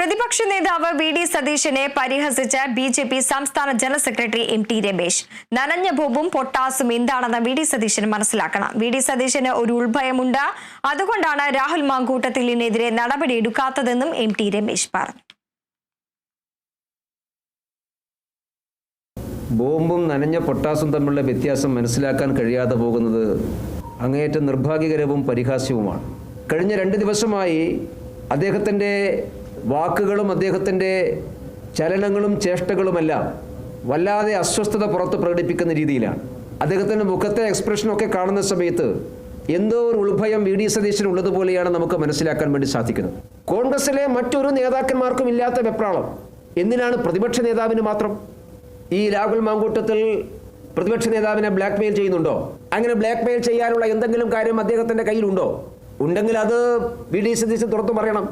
പ്രതിപക്ഷ നേതാവ് വി.ഡി. സതീശനെ പരിഹസിച്ച ബി.ജെ.പി. സംസ്ഥാന ജനറൽ സെക്രട്ടറി എം.ടി. രമേശ്. നനഞ്ഞ ബോംബും പൊട്ടാസും എന്താണെന്ന് വി.ഡി. സതീശൻ മനസ്സിലാക്കണം. വി.ഡി. സതീശന് ഒരു ഉൾഭയമുണ്ട്. അതുകൊണ്ടാണ് രാഹുൽ മാങ്കൂട്ടത്തിലിനെതിരെ നടപടിയെടുക്കാത്തതെന്നും എം.ടി. രമേശ് പറഞ്ഞു. ബോംബും നനഞ്ഞ പൊട്ടാസും തമ്മിലുള്ള വ്യത്യാസം മനസ്സിലാക്കാൻ കഴിയാതെ പോകുന്നത് അങ്ങേയറ്റം നിർഭാഗ്യകരവും പരിഹാസ്യവുമാണ്. കഴിഞ്ഞ 2 ദിവസമായി അദ്ദേഹത്തിൻ്റെ വാക്കുകളും അദ്ദേഹത്തിൻ്റെ ചലനങ്ങളും ചേഷ്ടകളുമെല്ലാം വല്ലാതെ അസ്വസ്ഥത പുറത്ത് പ്രകടിപ്പിക്കുന്ന രീതിയിലാണ്. അദ്ദേഹത്തിൻ്റെ മുഖത്തെ എക്സ്പ്രഷനൊക്കെ കാണുന്ന സമയത്ത് എന്തോ ഒരു ഉൾഭയം വി.ഡി. സതീശന് ഉള്ളതുപോലെയാണ് നമുക്ക് മനസ്സിലാക്കാൻ വേണ്ടി സാധിക്കുന്നത്. കോൺഗ്രസിലെ മറ്റൊരു നേതാക്കന്മാർക്കും ഇല്ലാത്ത വെപ്രാളം എന്തിനാണ് പ്രതിപക്ഷ നേതാവിന് മാത്രം? ഈ രാഹുൽ മാങ്കൂട്ടത്തിൽ പ്രതിപക്ഷ നേതാവിനെ ബ്ലാക്ക് മെയിൽ ചെയ്യുന്നുണ്ടോ? അങ്ങനെ ബ്ലാക്ക് മെയിൽ ചെയ്യാനുള്ള എന്തെങ്കിലും കാര്യം അദ്ദേഹത്തിൻ്റെ കയ്യിലുണ്ടോ? ഉണ്ടെങ്കിൽ അത് വി.ഡി. സതീശൻ തുറന്നു പറയണം.